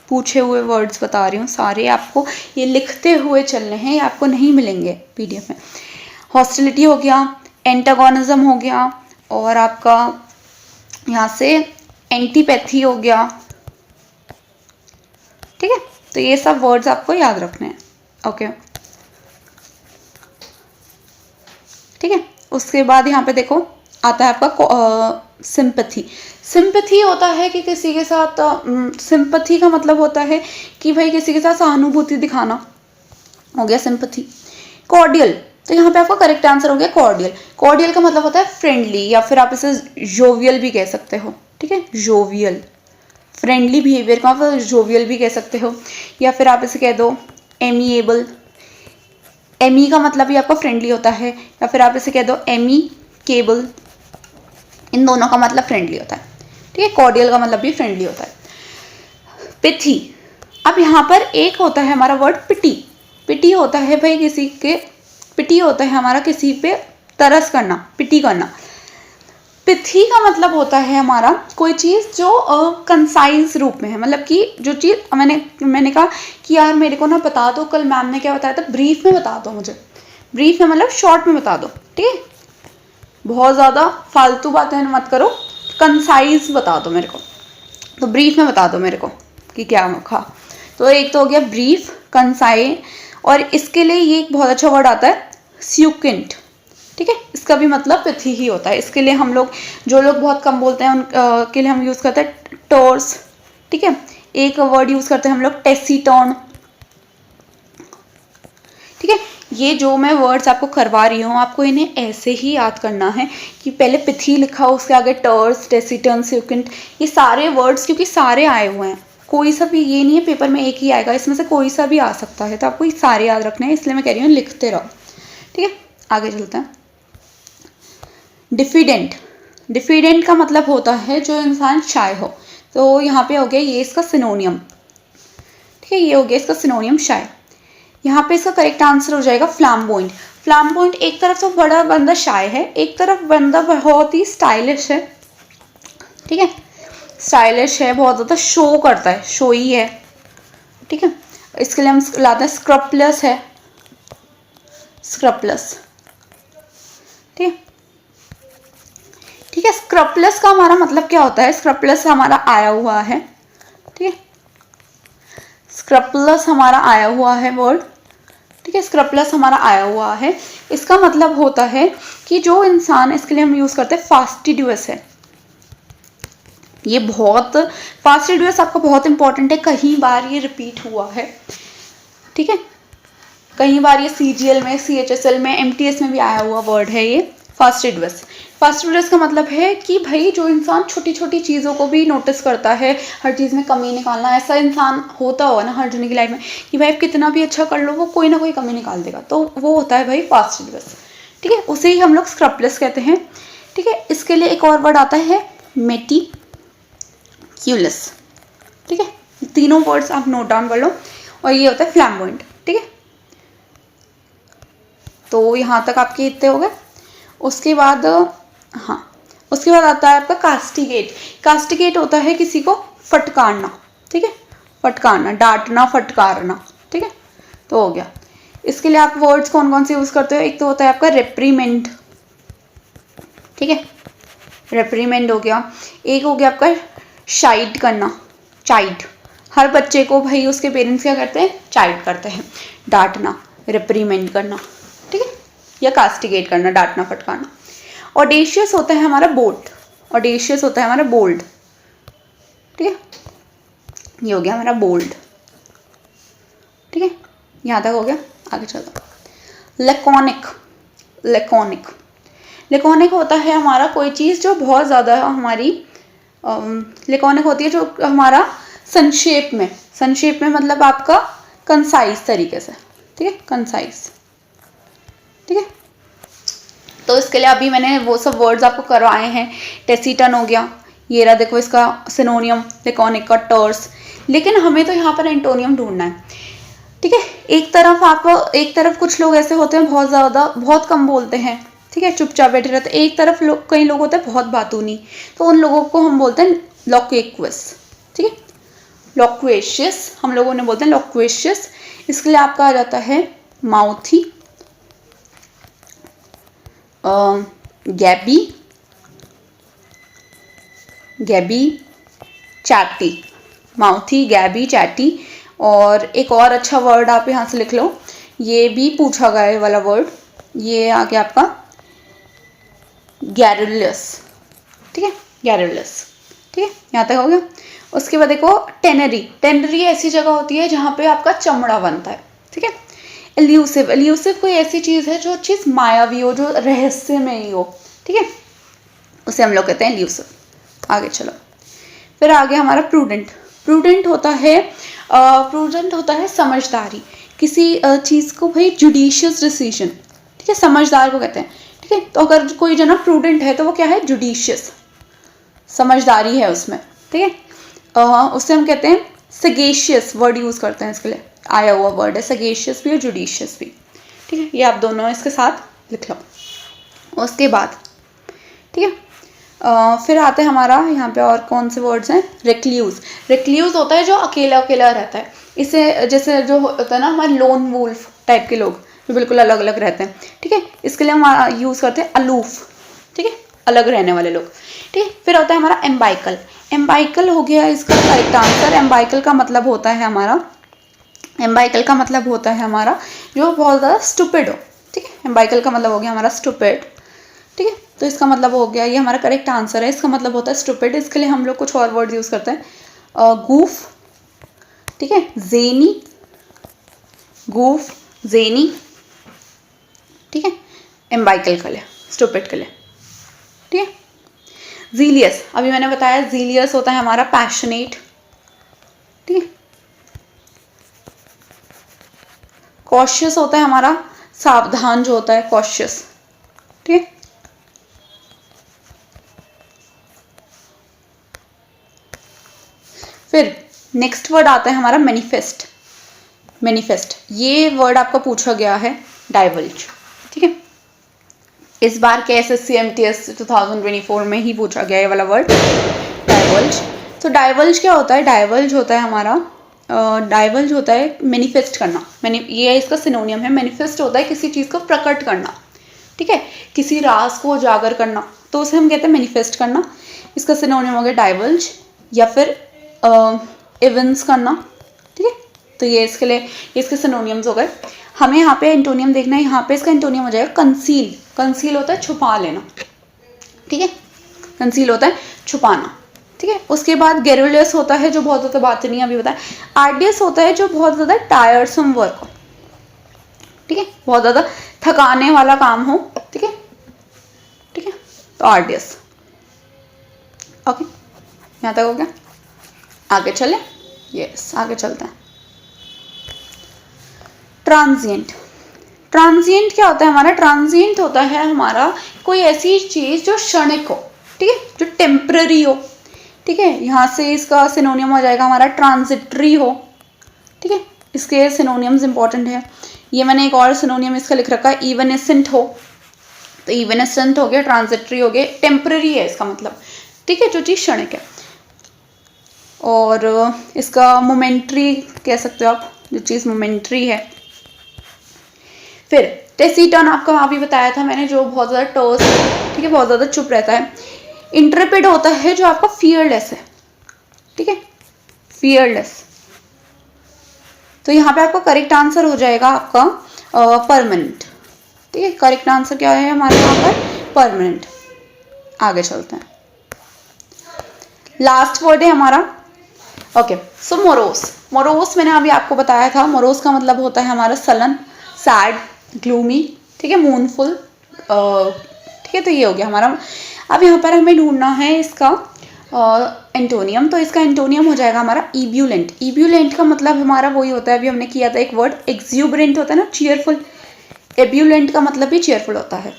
पूछे हुए वर्ड्स बता रही हूँ सारे आपको, ये लिखते हुए चलने हैं, ये आपको नहीं मिलेंगे पीडीएफ में। हॉस्टिलिटी हो गया, एंटागोनिज्म हो गया, और आपका यहाँ से एंटीपैथी हो गया, ठीक है। तो ये सब वर्ड्स आपको याद रखने हैं, ओके, ठीक है। उसके बाद यहाँ पे देखो आता है आपका सिंपैथी। सिंपैथी होता है कि किसी के साथ, सिंपैथी का मतलब होता है कि भाई किसी के साथ सहानुभूति दिखाना, हो गया सिंपैथी। कॉर्डियल, तो यहाँ पे आपका करेक्ट आंसर हो गया कॉर्डियल। कॉर्डियल का मतलब होता है फ्रेंडली, या फिर आप इसे जोवियल भी कह सकते हो, ठीक है, जोवियल, फ्रेंडली बिहेवियर का आप जोवियल भी कह सकते हो, या फिर आप इसे कह दो एमिएबल। एमी का मतलब भी आपका फ्रेंडली होता है, या फिर आप इसे कह दो एमिकेबल। इन दोनों का मतलब फ्रेंडली होता है, ठीक है। कॉर्डियल का मतलब भी फ्रेंडली होता है। पिथी। अब यहाँ पर एक होता है हमारा वर्ड पिटी। पिटी होता है भाई किसी के, पिटी होता है हमारा किसी पे तरस करना, पिटी करना। पिथी का मतलब होता है हमारा कोई चीज़ जो कंसाइज रूप में है, मतलब कि जो चीज़ मैंने कहा कि यार मेरे को ना बता दो, कल मैम ने क्या बताया था, ब्रीफ में बता दो मुझे। ब्रीफ में मतलब शॉर्ट में बता दो, ठीक है, बहुत ज़्यादा फालतू बातें मत करो, कंसाइज बता दो मेरे को। तो ब्रीफ में बता दो मेरे को कि क्या खा। तो एक तो हो गया ब्रीफ, कंसाइज, और इसके लिए ये एक बहुत अच्छा वर्ड आता है स्यूकेंट। ठीक है, इसका भी मतलब पिथी ही होता है। इसके लिए हम लोग, जो लोग बहुत कम बोलते हैं उन के लिए हम यूज़ करते हैं टोर्स। ठीक है, एक वर्ड यूज़ करते हैं हम लोग टेसीटोन। ठीक है, ये जो मैं वर्ड्स आपको करवा रही हूँ, आपको इन्हें ऐसे ही याद करना है कि पहले पिथी लिखा हो, उसके आगे टर्स, टेसीटन, सिक्वेंट, ये सारे वर्ड्स, क्योंकि सारे आए हुए हैं, कोई सा भी ये नहीं है पेपर में एक ही आएगा, इसमें से कोई सा भी आ सकता है, तो आपको ये सारे याद रखने हैं, इसलिए मैं कह रही हूँ लिखते रहो। ठीक है, आगे चलते हैं। डिफिडेंट, डिफिडेंट का मतलब होता है जो इंसान शाय हो, तो यहाँ पे हो गया ये इसका सिनोनियम। ठीक है, ये हो गया इसका सिनोनियम शाय। यहाँ पे इसका करेक्ट आंसर हो जाएगा फ्लैम्बॉयंट। फ्लैम्बॉयंट एक तरफ तो बड़ा बंदा शाय है, एक तरफ बंदा बहुत ही स्टाइलिश है। ठीक है, स्टाइलिश है, बहुत ज़्यादा शो करता है, शोई है। ठीक है, इसके लिए हम लाते हैं स्क्रप्लस है, स्क्रप्लस। ठीक है, ठीक है, स्क्रप्लस का हमारा मतलब क्या होता है? स्क्रप्लस हमारा आया हुआ है। ठीक है, स्क्रप्लस हमारा आया हुआ है वर्ड। ठीक है, स्क्रप्लस हमारा आया हुआ है, इसका मतलब होता है कि जो इंसान, इसके लिए हम यूज करते हैं फास्टिडियस है। ये बहुत फास्टिडियस आपका बहुत इंपॉर्टेंट है, कई बार ये रिपीट हुआ है। ठीक है, कई बार ये सीजीएल में, सीएचएसएल में, एमटीएस में भी आया हुआ वर्ड है ये फास्टिडियस। फास्टिडियस का मतलब है कि भाई जो इंसान छोटी छोटी चीज़ों को भी नोटिस करता है, हर चीज़ में कमी निकालना, ऐसा इंसान होता होगा ना हर जने की लाइफ में कि भाई कितना भी अच्छा कर लो वो कोई ना कोई कमी निकाल देगा, तो वो होता है भाई फास्टिडियस। ठीक है, उसे ही हम लोग स्क्रप्लस कहते हैं। ठीक है, इसके लिए एक और वर्ड आता है मेटिक्यूलस। ठीक है, तीनों वर्ड्स आप नोट डाउन कर लो, और ये होता है फ्लैम्बॉयंट। ठीक है, तो यहाँ तक आपके इतने हो गए। उसके बाद हाँ, उसके बाद आता है आपका कास्टिगेट। कास्टिगेट होता है किसी को फटकारना। ठीक है, फटकारना, डांटना, फटकारना। ठीक है, तो हो गया। इसके लिए आप वर्ड्स कौन कौन से यूज करते हो? एक तो होता है आपका रेप्रीमेंड। ठीक है, रेप्रीमेंड हो गया। एक हो गया आपका चाइड करना, चाइड। हर बच्चे को भाई उसके पेरेंट्स क्या करते हैं? चाइड करते हैं, डांटना, रेप्रीमेंड करना। ठीक है, या कास्टिगेट करना, डांटना, फटकारना। ऑडेशियस होता है हमारा बोल्ड, ऑडेशियस होता है हमारा बोल्ड। ठीक है, ये हो गया हमारा बोल्ड। ठीक है, यहाँ तक हो गया, आगे चलता। लेकोनिक, लेकोनिक, लेकोनिक होता है हमारा कोई चीज़ जो बहुत ज़्यादा हमारी, लेकोनिक होती है जो हमारा संक्षेप में, संक्षेप में मतलब आपका कंसाइज तरीके से। ठीक है, कंसाइज। ठीक है, तो इसके लिए अभी मैंने वो सब वर्ड्स आपको करवाए हैं। टेसीटन हो गया, ये रहा देखो इसका सिनोनियम, लेकोनिक का टर्स। लेकिन हमें तो यहाँ पर एंटोनियम ढूंढना है। ठीक है, एक तरफ कुछ लोग ऐसे होते हैं बहुत ज़्यादा, बहुत कम बोलते हैं। ठीक है, चुपचाप बैठे रहते हैं। एक तरफ कई लोग होते हैं बहुत बातूनी, तो उन लोगों को हम बोलते हैं लोक्वेक्वस। ठीक है, लोक्वेशियस हम लोगों ने बोलते हैं लोक्वेशियस। इसके लिए आपका आ जाता है माउथी, गैबी, गैबी, चैटी। माउथी, गैबी, चैटी। और एक और अच्छा वर्ड आप यहाँ से लिख लो, ये भी पूछा गया है वाला वर्ड, ये आ गया आपका गैरुलस। ठीक है, गैरुलस। ठीक है, यहाँ तक हो गया। उसके बाद देखो टेनरी। टेनरी ऐसी जगह होती है जहाँ पे आपका चमड़ा बनता है। ठीक है, एल्यूसिव, एल्यूसिव कोई ऐसी चीज़ है जो चीज़ मायावी हो, जो रहस्य में ही हो। ठीक है, उसे हम लोग कहते हैं एल्यूसिव। आगे चलो, फिर आगे हमारा प्रूडेंट। प्रूडेंट होता है समझदारी, किसी चीज़ को भाई जुडिशियस डिसीजन। ठीक है, समझदार को कहते हैं। ठीक है, तो अगर कोई जना प्रूडेंट है तो वो क्या है? जुडिशियस, समझदारी है उसमें। ठीक है, उससे हम कहते हैं सगेशियस, वर्ड यूज़ करते हैं इसके लिए, आया हुआ वर्ड है सगेशियस भी और जुडिशियस भी। ठीक है, ये आप दोनों इसके साथ लिख लो। उसके बाद ठीक है, फिर आते हैं हमारा यहाँ पे और कौन से वर्ड्स हैं? रिक्ल्यूज। रिक्ल्यूज होता है जो अकेला अकेला रहता है। इसे जैसे जो होता है ना हमारे लोन वुल्फ टाइप के लोग जो बिल्कुल अलग अलग रहते हैं। ठीक है, इसके लिए हम यूज़ करते हैं अलूफ। ठीक है, अलग रहने वाले लोग। ठीक है, फिर होता है हमारा एम्बाइकल। एम्बाइकल हो गया इसका करेक्ट आंसर। एम्बाइकल का मतलब होता है हमारा, एम्बाइकल का मतलब होता है हमारा जो बहुत ज़्यादा स्टूपिड हो। ठीक है, एम्बाइकल का मतलब हो गया हमारा स्टूपिड। ठीक है, तो इसका मतलब हो गया, ये हमारा करेक्ट आंसर है, इसका मतलब होता है स्टूपिड। इसके लिए हम लोग कुछ और वर्ड यूज़ करते हैं, गूफ, ठीक है, जेनी, गूफ, जेनी, ठीक है, एम्बाइकल के लिए, स्टूपिड के लिए। ठीक है, जीलियस, अभी मैंने बताया जीलियस होता है हमारा पैशनेट। ठीक है, कॉशियस होता है हमारा सावधान जो होता है, कॉशियस। ठीक है, फिर नेक्स्ट वर्ड आता है हमारा मैनिफेस्ट। मैनिफेस्ट, ये वर्ड आपका पूछा गया है, डाइवल्ज। ठीक है, इस बार के SSC MTS 2024 में ही पूछा गया ये वाला वर्ड, डाइवल्ज। तो डाइवल्ज क्या होता है? डाइवल्ज होता है हमारा, डाइवल्ज होता है मैनिफेस्ट करना। ये इसका सिनोनियम है। मैनिफेस्ट होता है किसी चीज़ को प्रकट करना, ठीक है, किसी राज को उजागर करना, तो उसे हम कहते हैं मैनिफेस्ट करना। इसका सिनोनियम हो गया डाइवल्ज, या फिर इवेंट्स करना। ठीक है, तो ये इसके लिए इसके सिनोनियम्स हो गए। हमें यहाँ पे एंटोनियम देखना है, यहाँ पे इसका एंटोनियम हो जाएगा कंसील। कंसील होता है छुपा लेना, ठीक है, कंसील होता है छुपाना। ठीक है, उसके बाद गेरुलियस होता है जो बहुत ज़्यादा बात नहीं अभी बताया। आर्डियस होता है जो बहुत ज़्यादा टायरसम वर्क हो, ठीक है, बहुत ज़्यादा थकाने वाला काम हो। ठीक है, ठीक है, तो आर्डियस। ओके, यहाँ तक हो गया, आगे चले। यस, आगे चलते हैं। ट्रांजिएंट। ट्रांजिएंट क्या होता है हमारा? ट्रांजिएंट होता है हमारा कोई ऐसी चीज़ जो क्षणिक हो, ठीक है, जो टेम्पररी हो। ठीक है, यहाँ से इसका सिनोनियम हो जाएगा हमारा ट्रांजिटरी हो। ठीक है, इसके सिनोनियम्स इंपॉर्टेंट है। ये मैंने एक और सिनोनियम इसका लिख रखा है, इवनेसेंट हो। तो इवनेसेंट हो गया, ट्रांजिटरी हो गया, टेम्पररी है इसका मतलब, ठीक है, जो चीज़ क्षणिक है। और इसका मोमेंट्री कह सकते हो आप, जो चीज़ मोमेंट्री है। फिर टेसिटन आपको अभी बताया था मैंने, जो बहुत ज़्यादा टर्स, ठीक है, बहुत ज़्यादा चुप रहता है। इंट्रेपिड होता है जो आपका फियरलेस है, ठीक है, फियरलेस। तो यहाँ पे आपका करेक्ट आंसर हो जाएगा आपका परमानेंट। ठीक है, करेक्ट आंसर क्या है हमारे यहाँ पर? परमानेंट। आगे चलते हैं, लास्ट वर्ड है हमारा। ओके, सो मोरोस। मोरोस मैंने अभी आपको बताया था, मोरोस का मतलब होता है हमारा सलन, सैड, ग्लूमी, ठीक है, मूनफुल। ठीक है, तो ये हो गया हमारा। अब यहाँ पर हमें ढूंढना है इसका एंटोनियम। तो इसका एंटोनियम हो जाएगा हमारा इब्यूलेंट। इब्यूलेंट का मतलब हमारा वही होता है, अभी हमने किया था एक वर्ड, एक्सूबरेंट होता है ना, चीयरफुल। एब्यूलेंट का मतलब भी चीयरफुल होता है।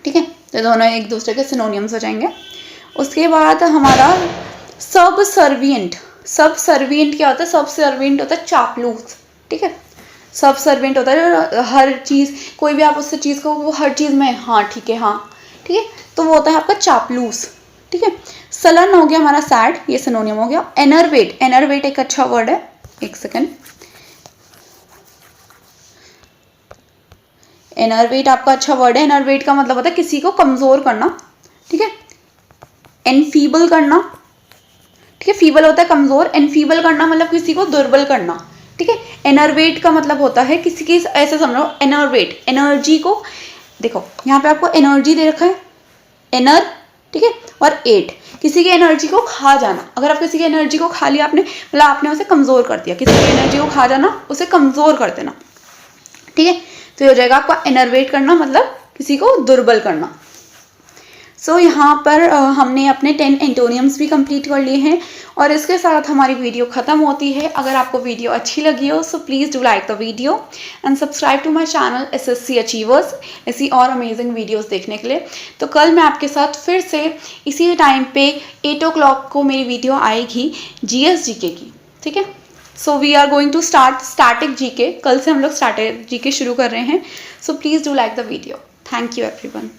ठीक है, तो दोनों एक दूसरे के सिनोनियम्स हो जाएंगे। उसके बाद हमारा सब सर्वियंट। सब सर्वियंट क्या होता है? सब सर्वियंट होता है चापलूस। ठीक है, सब सर्वियंट होता है हर चीज़, कोई भी आप उससे चीज़ को, वो हर चीज़ में हाँ ठीक है, हाँ ठीक है, तो वो होता है आपका चापलूस। ठीक है, सलन हो गया हमारा सैड, ये सिनोनियम हो गया। एनरवेट, एनरवेट एक अच्छा वर्ड है, एक सेकेंड। एनरवेट आपका अच्छा वर्ड है। एनरवेट का मतलब होता है किसी को कमजोर करना। ठीक है, एनफीबल करना, ठीक है, फीबल होता है कमजोर, एनफीबल करना मतलब किसी को दुर्बल करना। ठीक है, एनरवेट का मतलब होता है किसी की, ऐसे समझो, एनरवेट एनर्जी को, देखो यहाँ पे आपको एनर्जी दे रखा है, एनर, ठीक है, और एट, किसी की एनर्जी को खा जाना। अगर आप किसी की एनर्जी को खा लिया आपने, मतलब आपने उसे कमजोर कर दिया, किसी की एनर्जी को खा जाना, उसे कमजोर कर देना। ठीक है, तो ये हो जाएगा आपका एनरवेट करना, मतलब किसी को दुर्बल करना। सो यहाँ पर हमने अपने 10 एंटोनियम्स भी कंप्लीट कर लिए हैं, और इसके साथ हमारी वीडियो ख़त्म होती है। अगर आपको वीडियो अच्छी लगी हो, so please do like the video and subscribe to my channel SSC achievers, ऐसी और अमेजिंग वीडियोस देखने के लिए। तो कल मैं आपके साथ फिर से इसी टाइम पे 8 o'clock को मेरी वीडियो आएगी GS GK की। ठीक है, so we are going to start static GK। कल से हम लोग स्टैटिक GK शुरू कर रहे हैं। सो please do like the video. Thank you everyone.